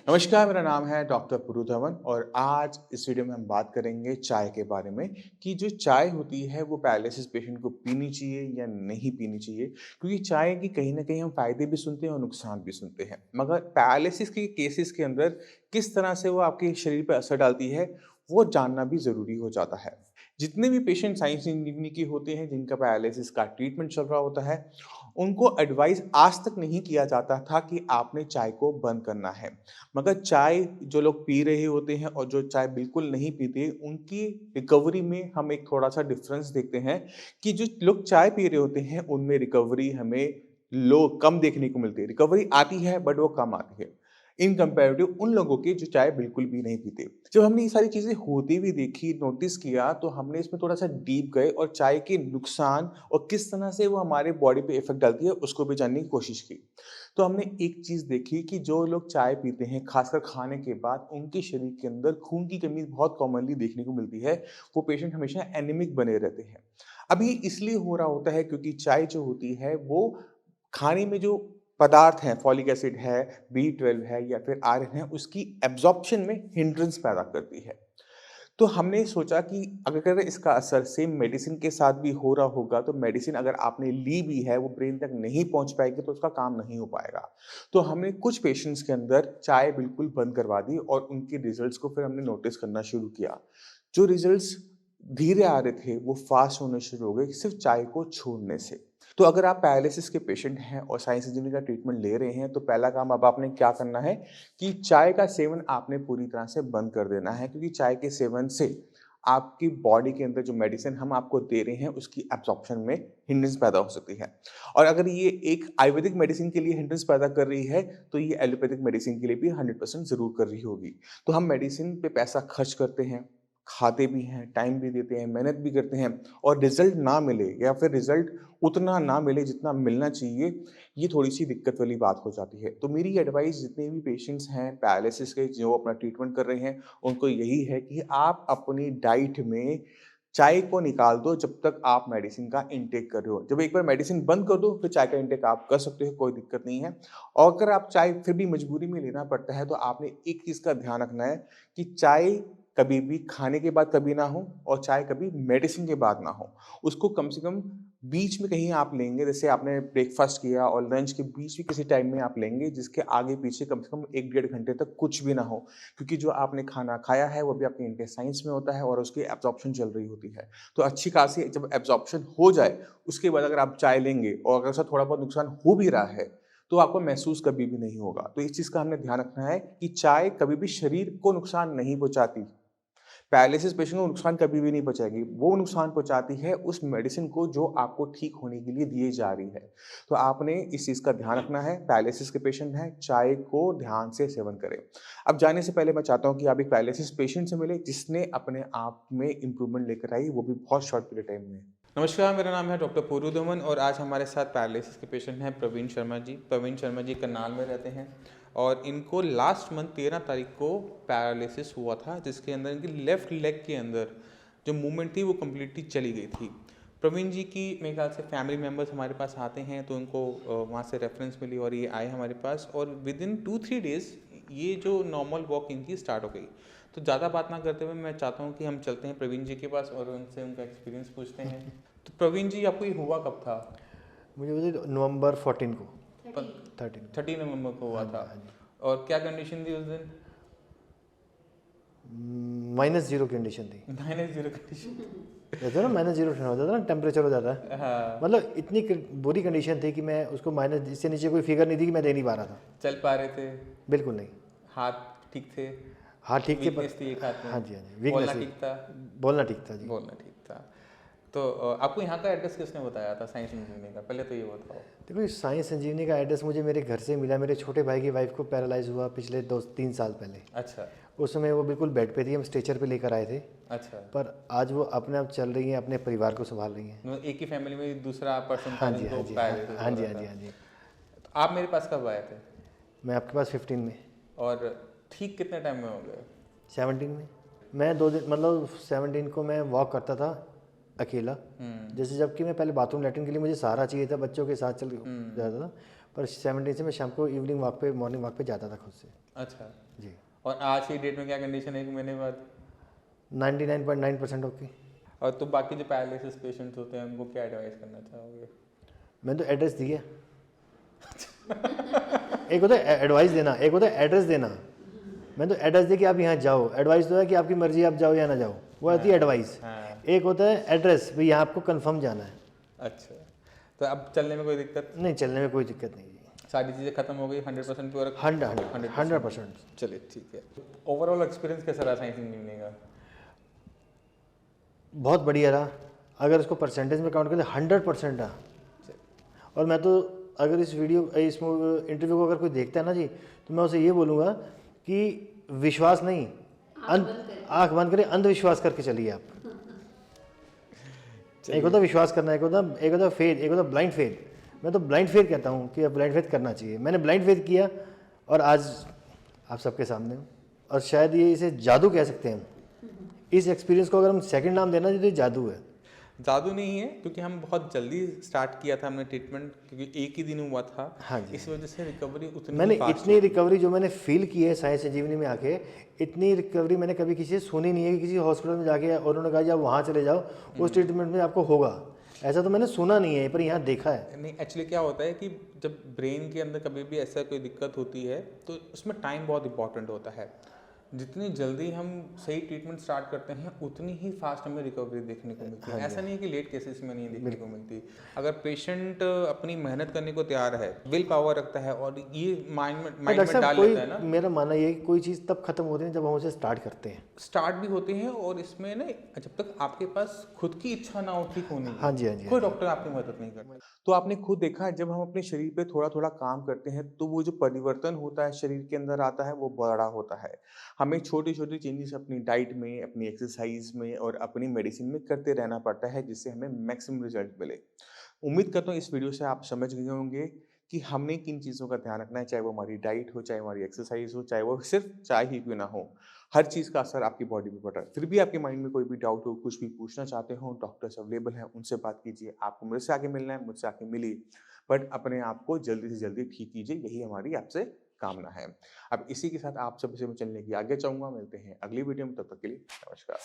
नमस्कार, मेरा नाम है डॉक्टर पुरु धवन और आज इस वीडियो में हम बात करेंगे चाय के बारे में कि जो चाय होती है वो पैरालिसिस पेशेंट को पीनी चाहिए या नहीं पीनी चाहिए। क्योंकि चाय की कहीं न कहीं हम फ़ायदे भी सुनते हैं और नुकसान भी सुनते हैं। मगर पैरालिसिस के केसेस के अंदर किस तरह से वो आपके शरीर पे असर डालती है, वो जानना भी ज़रूरी हो जाता है। जितने भी पेशेंट साइंस इंजीनियरिंग के होते हैं जिनका पैरालिसिस का ट्रीटमेंट चल रहा होता है, उनको एडवाइस आज तक नहीं किया जाता था कि आपने चाय को बंद करना है। मगर चाय जो लोग पी रहे होते हैं और जो चाय बिल्कुल नहीं पीते, उनकी रिकवरी में हम एक थोड़ा-सा डिफ़रेंस देखते हैं कि जो लोग चाय पी रहे होते हैं, उनमें रिकवरी हमें लो कम देखने को मिलती है। रिकवरी आती है बट वो कम आती है। इन कंपैरेटिव उन लोगों की जो चाय बिल्कुल भी नहीं पीते। जब हमने ये सारी चीज़ें होती हुई देखी, नोटिस किया, तो हमने इसमें थोड़ा-सा डीप गए और चाय के नुकसान और किस तरह से वो हमारे बॉडी पे इफ़ेक्ट डालती है, उसको भी जानने की कोशिश की। तो हमने एक चीज़ देखी कि जो लोग चाय पीते हैं, खासकर खाने के बाद, उनके शरीर के अंदर खून की कमी बहुत कॉमनली देखने को मिलती है। वो पेशेंट हमेशा एनीमिक बने रहते हैं। अब ये इसलिए हो रहा होता है क्योंकि चाय जो होती है वो खाने में जो पदार्थ हैं, फॉलिक एसिड है, बी12 है या फिर आयरन है, उसकी एब्ज़ॉर्प्शन में हिंड्रेंस पैदा करती है। तो हमने सोचा कि अगर इसका असर सेम मेडिसिन के साथ भी हो रहा होगा, तो मेडिसिन अगर आपने ली भी है, वो ब्रेन तक नहीं पहुँच पाएगी, तो उसका काम नहीं हो पाएगा। तो हमने कुछ पेशेंट्स के अंदर चाय बिल्कुल बंद करवा दी और उनके रिज़ल्ट्स को फिर हमने नोटिस करना शुरू किया। जो रिज़ल्ट्स धीरे आ रहे थे, वो फ़ास्ट होने शुरू हो गए, सिर्फ़ चाय को छोड़ने से। तो अगर आप पैरालिसिस के पेशेंट हैं और साइंस इंजीनियरिंग का ट्रीटमेंट ले रहे हैं, तो पहला काम अब आपने क्या करना है कि चाय का सेवन आपने पूरी तरह से बंद कर देना है, क्योंकि चाय के सेवन से आपकी बॉडी के अंदर जो मेडिसिन हम आपको दे रहे हैं, उसकी एब्ज़ॉर्प्शन में हिंड्रेंस पैदा हो सकती है। और अगर ये एक आयुर्वेदिक मेडिसिन के लिए हिंड्रेंस पैदा कर रही है, तो ये एलोपैथिक मेडिसिन के लिए भी 100% ज़रूर कर रही होगी। तो हम मेडिसिन पे पैसा खर्च करते हैं, खाते भी हैं, टाइम भी देते हैं, मेहनत भी करते हैं और रिज़ल्ट ना मिले या फिर रिज़ल्ट उतना ना मिले जितना मिलना चाहिए, ये थोड़ी-सी दिक्कत वाली बात हो जाती है। तो मेरी एडवाइस जितने भी पेशेंट्स हैं पैरालिसिस के जो अपना ट्रीटमेंट कर रहे हैं, उनको यही है कि आप अपनी डाइट में चाय को निकाल दो जब तक आप मेडिसिन का इंटेक कर रहे हो। जब एक बार मेडिसिन बंद कर दो, फिर चाय का इंटेक आप कर सकते हो, कोई दिक्कत नहीं है। और अगर आप चाय फिर भी मजबूरी में लेना पड़ता है, तो आपने एक चीज़ का ध्यान रखना है कि चाय कभी भी खाने के बाद कभी ना हो और चाय कभी मेडिसिन के बाद ना हो। उसको कम से कम बीच में कहीं आप लेंगे, जैसे आपने ब्रेकफ़ास्ट किया और लंच के बीच भी किसी टाइम में आप लेंगे, जिसके आगे-पीछे कम से कम 1 डेढ़ घंटे तक कुछ भी ना हो। क्योंकि जो आपने खाना खाया है, वो भी आपके इंटेस्टाइन्स में होता है और उसकी एब्ज़ॉर्प्शन चल रही होती है। तो अच्छी खासी जब एब्ज़ॉर्प्शन हो जाए, उसके बाद अगर आप चाय लेंगे और अगर उसका थोड़ा बहुत नुकसान हो भी रहा है, तो आपको महसूस कभी भी नहीं होगा। तो इस चीज़ का हमें ध्यान रखना है कि चाय कभी भी शरीर को नुकसान नहीं पहुँचाती। पैरालिसिस पेशेंट को नुकसान कभी भी नहीं पहुँचाएगी। वो नुकसान पहुँचाती है उस मेडिसिन को जो आपको ठीक होने के लिए दी जा रही है। तो आपने इस चीज़ का ध्यान रखना है, पैरालिसिस के पेशेंट हैं, चाय को ध्यान से सेवन करें। अब जाने से पहले मैं चाहता हूँ कि आप एक पैरालिसिस पेशेंट से मिलें जिसने अपने आप में इम्प्रूवमेंट लेकर आई, वो भी बहुत शॉर्ट पीरियड टाइम में। नमस्कार, मेरा नाम है डॉक्टर पूरू धवन और आज हमारे साथ पैरालिसिस के पेशेंट हैं प्रवीण शर्मा जी। प्रवीण शर्मा जी करनाल में रहते हैं और इनको लास्ट मंथ 13 तारीख को पैरालिसिस हुआ था, जिसके अंदर इनकी लेफ़्ट लेग के अंदर जो मूवमेंट थी वो कम्प्लीटली चली गई थी। प्रवीण जी की मेरे ख्याल से फैमिली मेम्बर्स हमारे पास आते हैं, तो इनको वहाँ से रेफरेंस मिली और ये आए हमारे पास और विदिन 2-3 डेज़ ये जो नॉर्मल वॉक इनकी स्टार्ट हो गई। तो ज़्यादा बात ना करते हुए मैं चाहता हूँ कि हम चलते हैं प्रवीण जी के पास और उनसे उनका एक्सपीरियंस पूछते हैं। तो प्रवीण जी, आपको ये हुआ कब था? मुझे मुझे नवंबर 14 को 13 13 नवंबर को हुआ हाँ जी था। हाँ जी और क्या कंडीशन थी उस दिन? -0 कंडीशन थी। -0 कंडीशन। जैसे ना -0 हो जाता है ना, टेम्परेचर हो जाता है। हाँ। मतलब इतनी बुरी कंडीशन थी कि मैं उसको माइनस इससे नीचे कोई फिगर नहीं थी कि मैं दे नहीं पा रहा था। चल पा रहे थे? बिल्कुल नहीं। हाथ ठीक थे? हाँ ठीक थे, पर वीकनेस थी एक हाथ में? हाँ जी हाँ जी, वीकनेस बोलना थी। ठीक था? बोलना ठीक था जी। बोलना ठीक था। तो आपको यहाँ का एड्रेस किसने बताया था साइंस इंजीनियरिंग का? पहले तो ये बताओ। देखो, ये साइंस इंजीनियरिंग का एड्रेस मुझे मेरे घर से मिला। मेरे छोटे भाई की वाइफ को पैरालाइज हुआ पिछले 2-3 साल पहले। अच्छा। उस समय वो बिल्कुल बेड पे थी, हम स्ट्रेचर पे लेकर आए थे। अच्छा। पर आज वो अपने आप चल रही हैं, अपने परिवार को संभाल रही हैं। मतलब एक ही फैमिली में दूसरा पर्सन था हाँ जी जिनको हाँ जी पैरालिसिस हाँ हो जी रहा हाँ जी था। हाँ जी। तो आप मेरे पास कब आए थे? मैं आपके पास 15 में। और ठीक कितने टाइम में हो गए? 17 में। मैं 2 दिन मतलब 17 को मैं वॉक करता था अकेला। जैसे जबकि मैं पहले बाथरूम लैट्रिन के लिए मुझे सहारा चाहिए था, बच्चों के साथ चल जाता था। पर 17 से मैं शाम को इवनिंग वॉक पे, मॉर्निंग वॉक पे जाता था खुद से। अच्छा। जी। और आज की डेट में क्या कंडीशन है 1 महीने बाद? 99.9% ओके। और तो बाकी जो पैरालिसिस पेशेंट्स होते हैं उनको क्या एडवाइस करना चाहोगे? मैंने तो एड्रेस दी है। एक होता है एडवाइस देना, एक होता है एड्रेस देना। मैं तो एड्रेस दे कि आप यहाँ जाओ, एडवाइस तो है कि आपकी मर्जी आप जाओ या ना जाओ, वो आती है एडवाइस। हाँ। एक होता है एड्रेस, भाई यहाँ आपको कंफर्म जाना है। अच्छा, तो अब चलने में कोई दिक्कत? नहीं, चलने में कोई दिक्कत नहीं है। सारी चीज़ें खत्म हो गई 100% प्योर? 100%। चलिए ठीक है। ओवरऑल एक्सपीरियंस कैसा रहा साइंस इंजीनियरिंग का? बहुत बढ़िया रहा। अगर इसको परसेंटेज में काउंट करें 100% रहा। और मैं तो अगर इस इंटरव्यू को अगर कोई देखता है ना जी, तो मैं उसे ये बोलूँगा कि विश्वास नहीं, आँख बंद करें, अंधविश्वास करके चलिए आप। एक होता विश्वास करना, एक होता फेथ, एक होता ब्लाइंड फेथ। मैं तो ब्लाइंड फेथ कहता हूँ कि ब्लाइंड फेथ करना चाहिए। मैंने ब्लाइंड फेथ किया और आज आप सबके सामने हूँ। और शायद ये इसे जादू कह सकते हैं हम। इस एक्सपीरियंस को अगर हम सेकंड नाम देना चाहिए तो ये जादू है। जादू नहीं है, क्योंकि हम बहुत जल्दी स्टार्ट किया था हमने ट्रीटमेंट, क्योंकि एक ही दिन हुआ था। हाँ जी। इस वजह से रिकवरी उतनी मैंने fast इतनी रिकवरी जो मैंने फील की है साइंस संजीवनी में आके, इतनी रिकवरी मैंने कभी किसी से सुनी नहीं है कि किसी हॉस्पिटल में जाके और उन्होंने कहा जी आप वहाँ चले जाओ, उस ट्रीटमेंट में आपको होगा। ऐसा तो मैंने सुना नहीं है, पर यहाँ देखा है। नहीं, एक्चुअली क्या होता है कि जब ब्रेन के अंदर कभी भी ऐसा कोई दिक्कत होती है तो उसमें टाइम बहुत इंपॉर्टेंट होता है। जितनी जल्दी हम सही ट्रीटमेंट स्टार्ट करते हैं उतनी ही फास्ट हमें रिकवरी देखने को मिलती है। ऐसा नहीं है कि लेट केसेस में नहीं देखने को मिलती। अगर पेशेंट अपनी मेहनत करने को तैयार है, विल पावर रखता है और ये माइंड में डाल लेता है ना। मेरा मानना ये है कि कोई चीज़ तब खत्म होती है जब हम उसे स्टार्ट करते हैं। स्टार्ट भी होते हैं और इसमें ना जब तक आपके पास खुद की इच्छा ना हो ठीक होने की, हाँ जी, हाँ जी, कोई डॉक्टर आपकी मदद नहीं करता। तो आपने खुद देखा, जब हम अपने शरीर पे थोड़ा थोड़ा काम करते हैं तो वो जो परिवर्तन होता है शरीर के अंदर आता है वो बड़ा होता है। हमें छोटी छोटी चेंजेस अपनी डाइट में, अपनी एक्सरसाइज में और अपनी मेडिसिन में करते रहना पड़ता है जिससे हमें मैक्सिमम रिजल्ट मिले। उम्मीद करता हूँ इस वीडियो से आप समझ गए होंगे कि हमने किन चीज़ों का ध्यान रखना है, चाहे वो हमारी डाइट हो, चाहे हमारी एक्सरसाइज हो, चाहे वो सिर्फ चाय ही क्यों ना हो। हर चीज़ का असर आपकी बॉडी पे पड़ रहा है। फिर भी आपके माइंड में कोई भी डाउट हो, कुछ भी पूछना चाहते हो, डॉक्टर्स अवेलेबल हैं, उनसे बात कीजिए। आपको मेरे से आके मिलना है, मुझसे आके मिलिए। बट अपने आप को जल्दी से जल्दी ठीक कीजिए, यही हमारी आपसे कामना है। अब इसी के साथ आप सबसे मैं चलने की आगे चाहूँगा। मिलते हैं अगली वीडियो में, तब तक के लिए नमस्कार।